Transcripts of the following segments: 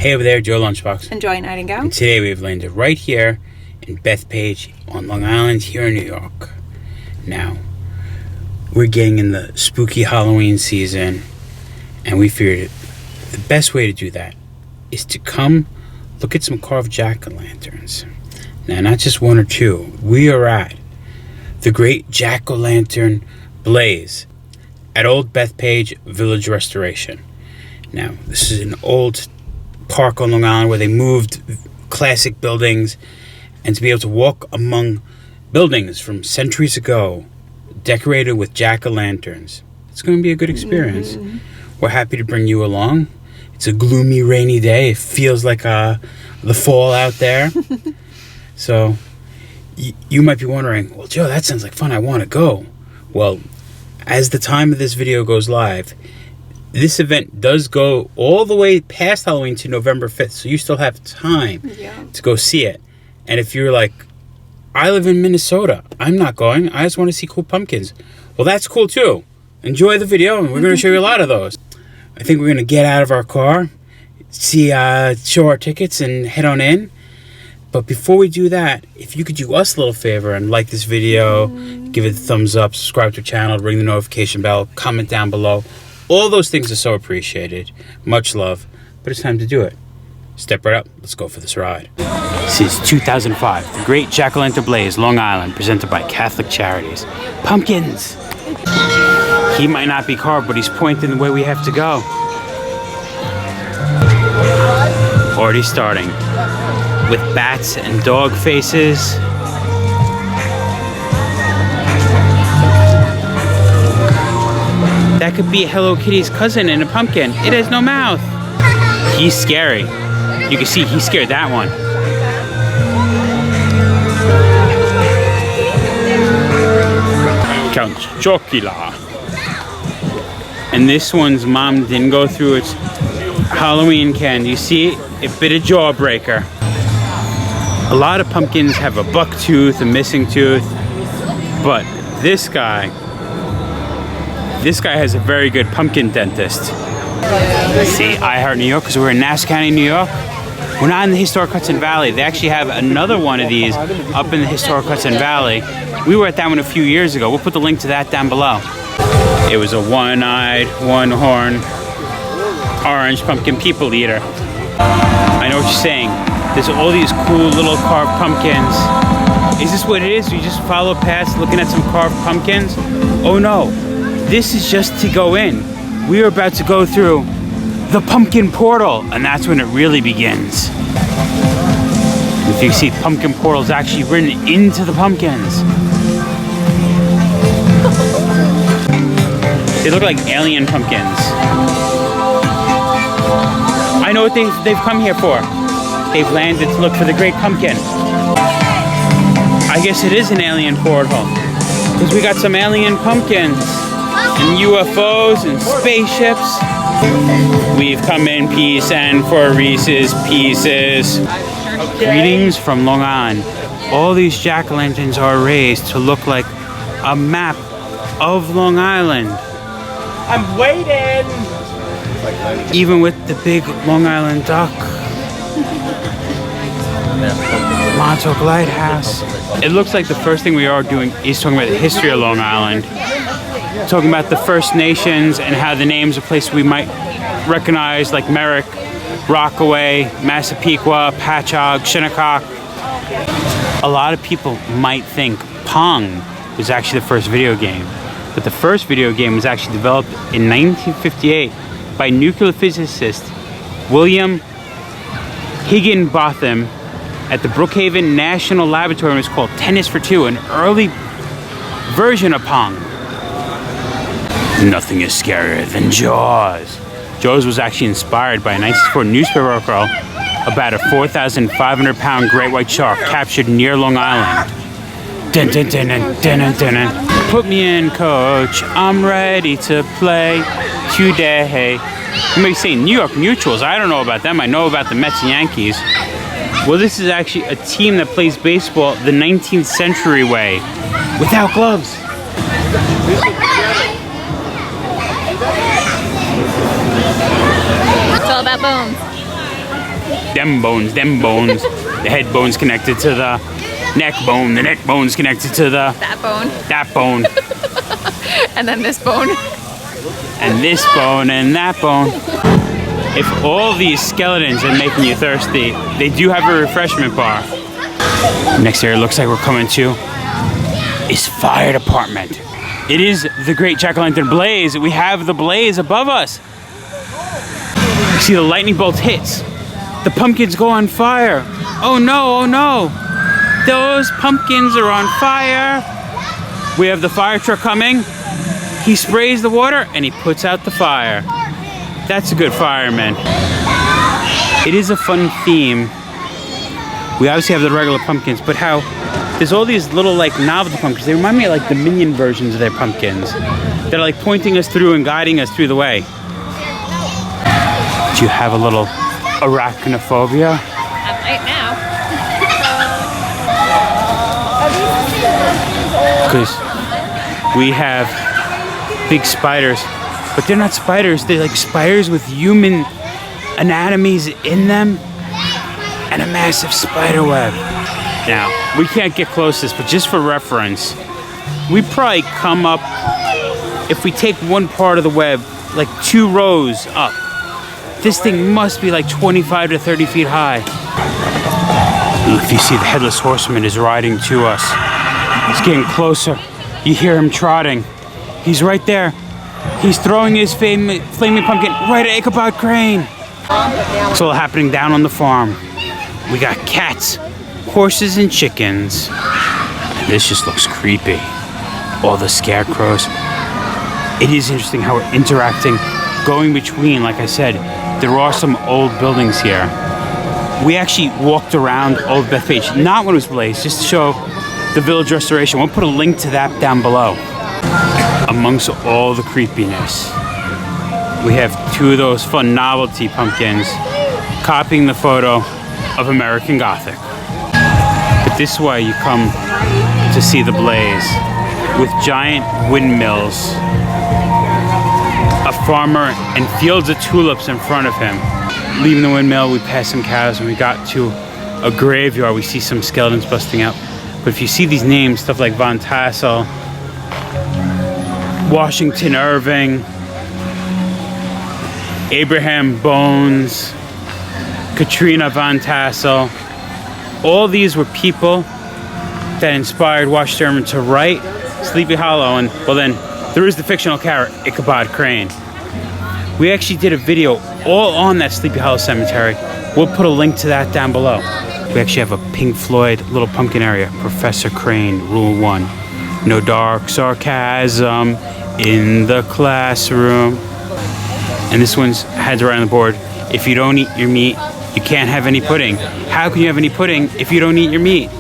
Hey over there, Joe Lunchbox. And Joy Nightingale. And today we've landed right here in Bethpage on Long Island here in New York. Now, we're getting in the spooky Halloween season, and we figured the best way to do that is to come look at some carved jack-o'-lanterns. Now, not just one or two. We are at the Great Jack-o'-lantern Blaze at Old Bethpage Village Restoration. Now, this is an old park on Long Island where they moved classic buildings, and to be able to walk among buildings from centuries ago decorated with jack-o'-lanterns, it's going to be a good experience. We're happy to bring you along. It's a gloomy, rainy day. It feels like the fall out there. So you might be wondering, well, Joe, that sounds like fun. I want to go. Well, as the time of this video goes live, this event does go all the way past Halloween to November 5th, so you still have time to go see it. And if you're like, I live in Minnesota, I'm not going, I just want to see cool pumpkins. Well, that's cool too. Enjoy the video, and we're going to show you a lot of those. I think we're going to get out of our car, show our tickets, and head on in. But before we do that, if you could do us a little favor and like this video, give it a thumbs up, subscribe to our channel, ring the notification bell, comment down below. All those things are so appreciated. Much love. But it's time to do it. Step right up. Let's go for this ride. Since 2005, the Great Jack-o'-lantern Blaze, Long Island, presented by Catholic Charities. Pumpkins! He might not be carved, but he's pointing the way we have to go. Already starting. With bats and dog faces. That could be Hello Kitty's cousin in a pumpkin. It has no mouth. He's scary. You can see he scared that one. Count Chocula. And this one's mom didn't go through its Halloween candy. You see, it bit a jawbreaker. A lot of pumpkins have a buck tooth, a missing tooth, but this guy has a very good pumpkin dentist. See, I Heart New York, because we're in Nassau County, New York. We're not in the historic Hudson Valley. They actually have another one of these up in the historic Hudson Valley. We were at that one a few years ago. We'll put the link to that down below. It was a one-eyed, one-horned, orange pumpkin people eater. I know what you're saying. There's all these cool little carved pumpkins. Is this what it is? You just follow past looking at some carved pumpkins? Oh no. This is just to go in. We are about to go through the pumpkin portal, and that's when it really begins. If you see, pumpkin portal is actually written into the pumpkins. They look like alien pumpkins. I know what they've come here for. They've landed to look for the great pumpkin. I guess it is an alien portal, because we got some alien pumpkins. And UFOs and spaceships. We've come in peace and for Reese's Pieces. Greetings from Long Island. All these jack-o'-lanterns are raised to look like a map of Long Island. I'm waiting! Even with the big Long Island duck. Montauk Lighthouse. It looks like the first thing we are doing is talking about the history of Long Island. Talking about the First Nations and how the names of places we might recognize, like Merrick, Rockaway, Massapequa, Patchogue, Shinnecock. A lot of people might think Pong was actually the first video game, but the first video game was actually developed in 1958 by nuclear physicist William Higginbotham at the Brookhaven National Laboratory. It was called Tennis for Two, an early version of Pong. Nothing is scarier than Jaws. Jaws was actually inspired by a 1964 newspaper article about a 4,500-pound great white shark captured near Long Island. Dun, dun, dun, dun, dun, dun, dun. Put me in, coach. I'm ready to play today. You may be saying New York Mutuals. I don't know about them. I know about the Mets and Yankees. Well, this is actually a team that plays baseball the 19th century way, without gloves. It's all about bones. Them bones. The head bone's connected to the neck bone. The neck bone's connected to that bone. And then this bone. And this bone and that bone. If all these skeletons are making you thirsty, they do have a refreshment bar. Next area looks like we're coming to is fire department. It is the Great Jack-o'-lantern blaze. We have the blaze above us. You see the lightning bolt hits. The pumpkins go on fire. Oh no. Those pumpkins are on fire. We have the fire truck coming. He sprays the water and he puts out the fire. That's a good fireman. It is a fun theme. We obviously have the regular pumpkins, but how there's all these little like novelty pumpkins. They remind me of like the Minion versions of their pumpkins. They're like pointing us through and guiding us through the way. Do you have a little arachnophobia? I might now. Because we have big spiders, but they're not spiders. They're like spiders with human anatomies in them and a massive spider web. Now, we can't get close to this, but just for reference, we probably come up, if we take one part of the web, like 2 rows up. This thing must be like 25 to 30 feet high. If you see, the Headless Horseman is riding to us. He's getting closer. You hear him trotting. He's right there. He's throwing his flaming pumpkin right at Ichabod Crane. It's all happening down on the farm. We got cats, horses, and chickens. This just looks creepy. All the scarecrows. It is interesting how we're interacting, going between, like I said, there are some old buildings here. We actually walked around Old Bethpage, not when it was blazed, just to show the Village Restoration. We'll put a link to that down below. Amongst all the creepiness, we have 2 of those fun novelty pumpkins copying the photo of American Gothic. But this way you come to see the blaze with giant windmills, a farmer and fields of tulips in front of him. Leaving the windmill, we passed some cows and we got to a graveyard. We see some skeletons busting out. But if you see these names, stuff like Von Tassel, Washington Irving, Abraham Bones, Katrina Von Tassel, all these were people that inspired Washington Irving to write Sleepy Hollow. And well, then there is the fictional character Ichabod Crane. We actually did a video all on that Sleepy Hollow cemetery. We'll put a link to that down below. We actually have a Pink Floyd little pumpkin area. Professor Crane, Rule 1. No dark sarcasm in the classroom. And this one's had to write on the board, if you don't eat your meat, you can't have any pudding. How can you have any pudding if you don't eat your meat?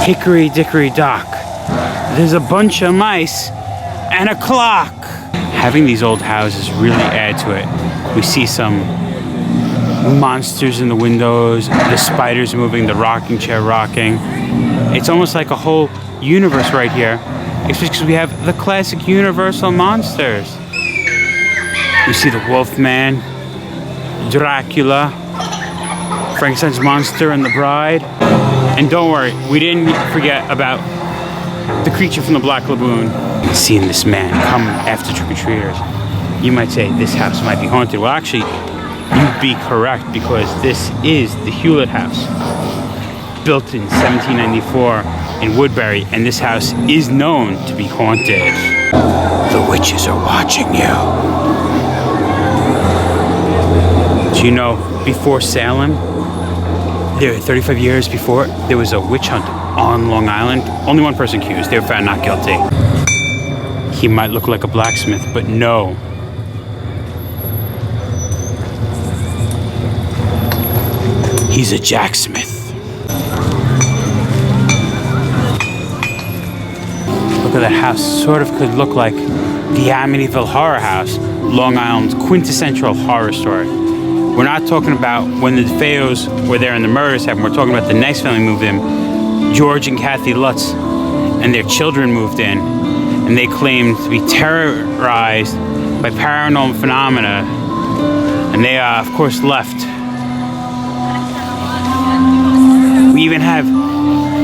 Hickory dickory dock. There's a bunch of mice and a clock. Having these old houses really add to it. We see some monsters in the windows, the spiders moving, the rocking chair rocking. It's almost like a whole universe right here, especially because we have the classic Universal monsters. We see the Wolfman, Dracula, Frankenstein's monster, and the bride. And don't worry, we didn't forget about the creature from the Black Lagoon. Seeing this man come after trick-or-treaters, you might say this house might be haunted. Well, actually, you'd be correct, because this is the Hewlett House, built in 1794 in Woodbury, and this house is known to be haunted. The witches are watching you. Do you know, before Salem, there 35 years before, there was a witch hunt on Long Island. Only one person accused. They were found not guilty. He might look like a blacksmith, but no. He's a jacksmith. Look at that house. Sort of could look like the Amityville Horror House, Long Island's quintessential horror story. We're not talking about when the DeFeos were there and the murders happened. We're talking about the next family moved in. George and Kathy Lutz and their children moved in, and they claimed to be terrorized by paranormal phenomena, and they, of course, left. We even have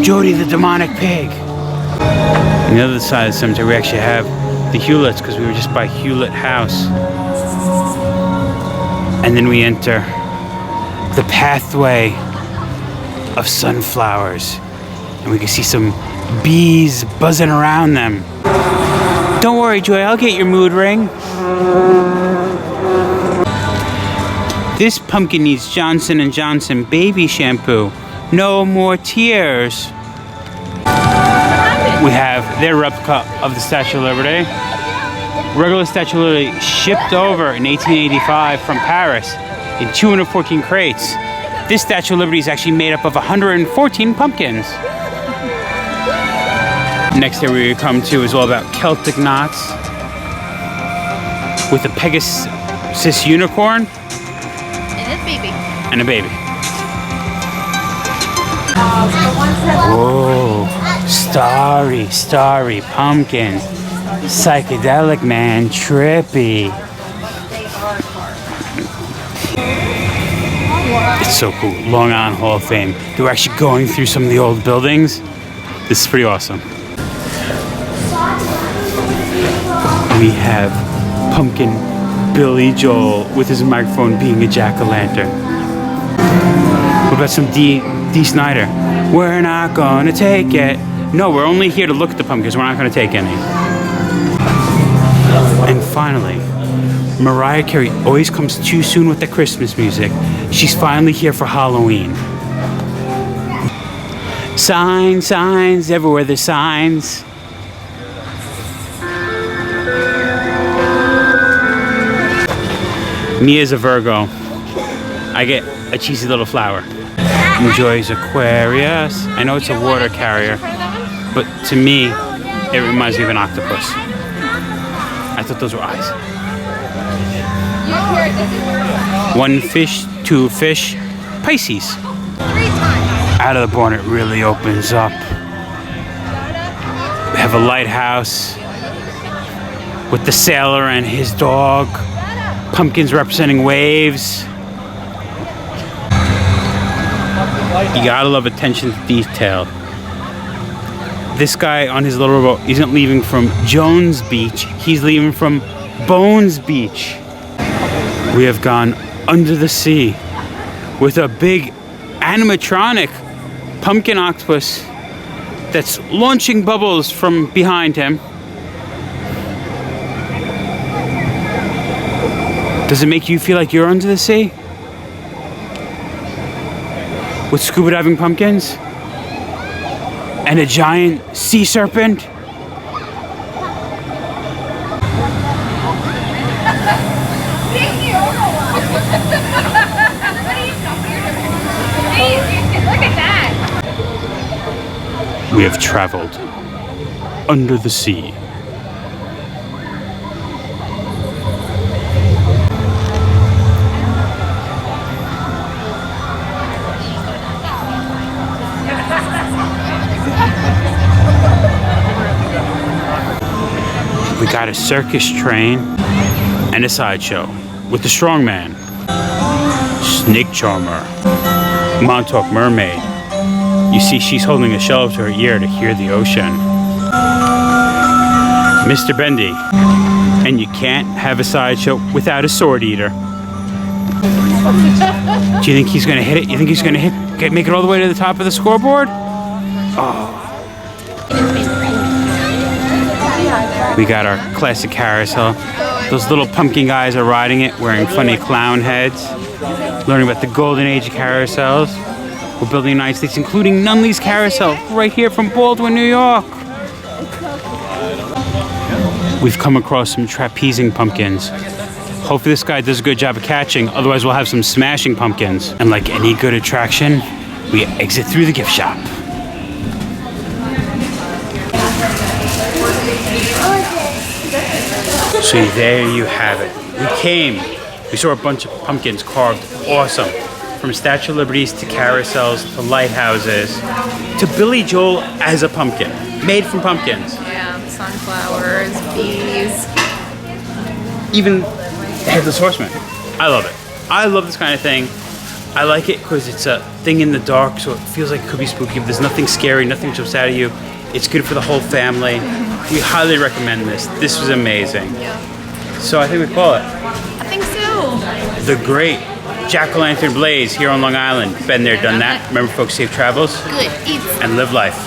Jody the demonic pig. On the other side of the cemetery, we actually have the Hewletts, because we were just by Hewlett House. And then we enter the pathway of sunflowers, and we can see some bees buzzing around them. Don't worry, Joy, I'll get your mood ring. This pumpkin needs Johnson & Johnson baby shampoo. No more tears. We have their replica of the Statue of Liberty. Regular Statue of Liberty shipped over in 1885 from Paris in 214 crates. This Statue of Liberty is actually made up of 114 pumpkins. Next area we come to is all about Celtic knots with a Pegasus unicorn And his baby. and a baby. Whoa, starry pumpkin. Psychedelic, man, trippy. It's so cool. Long Island Hall of Fame. They were actually going through some of the old buildings. This is pretty awesome. We have Pumpkin Billy Joel with his microphone being a jack-o'-lantern. What about some D. Snyder? We're not gonna take it. No, we're only here to look at the pumpkins. We're not gonna take any. And finally, Mariah Carey always comes too soon with the Christmas music. She's finally here for Halloween. Signs, everywhere there's signs. Mia's a Virgo. I get a cheesy little flower. Enjoys Aquarius. I know it's a water carrier, but to me, it reminds me of an octopus. I thought those were eyes. One fish, two fish, Pisces. Out of the barn, it really opens up. We have a lighthouse with the sailor and his dog. Pumpkins representing waves. You gotta love attention to detail. This guy on his little boat isn't leaving from Jones Beach, he's leaving from Bones Beach. We have gone under the sea with a big animatronic pumpkin octopus that's launching bubbles from behind him. Does it make you feel like you're under the sea? With scuba diving pumpkins? And a giant sea serpent? Look at that. We have traveled under the sea. We got a circus train and a sideshow with the strongman, snake charmer, Montauk mermaid. You see, she's holding a shell to her ear to hear the ocean. Mr. Bendy, and you can't have a sideshow without a sword eater. Do you think he's gonna hit it? You think he's gonna make it all the way to the top of the scoreboard? Oh. We got our classic carousel. Those little pumpkin guys are riding it, wearing funny clown heads, learning about the golden age of carousels. We're building the United States, including Nunley's Carousel, right here from Baldwin, New York. We've come across some trapezing pumpkins. Hopefully this guy does a good job of catching, otherwise we'll have some smashing pumpkins. And like any good attraction, we exit through the gift shop. So there you have it. We saw a bunch of pumpkins carved awesome. From Statue of Liberties to carousels to lighthouses to Billy Joel as a pumpkin, made from pumpkins. Yeah, sunflowers, bees. Even the Headless Horseman. I love it. I love this kind of thing. I like it because it's a thing in the dark, so it feels like it could be spooky, but there's nothing scary, nothing jumps out at you. It's good for the whole family. We highly recommend this. This was amazing. So I think we call it I think so. the Great Jack-O-Lantern Blaze here on Long Island. Been there, done that. Remember, folks, safe travels Good. Eats. and live life.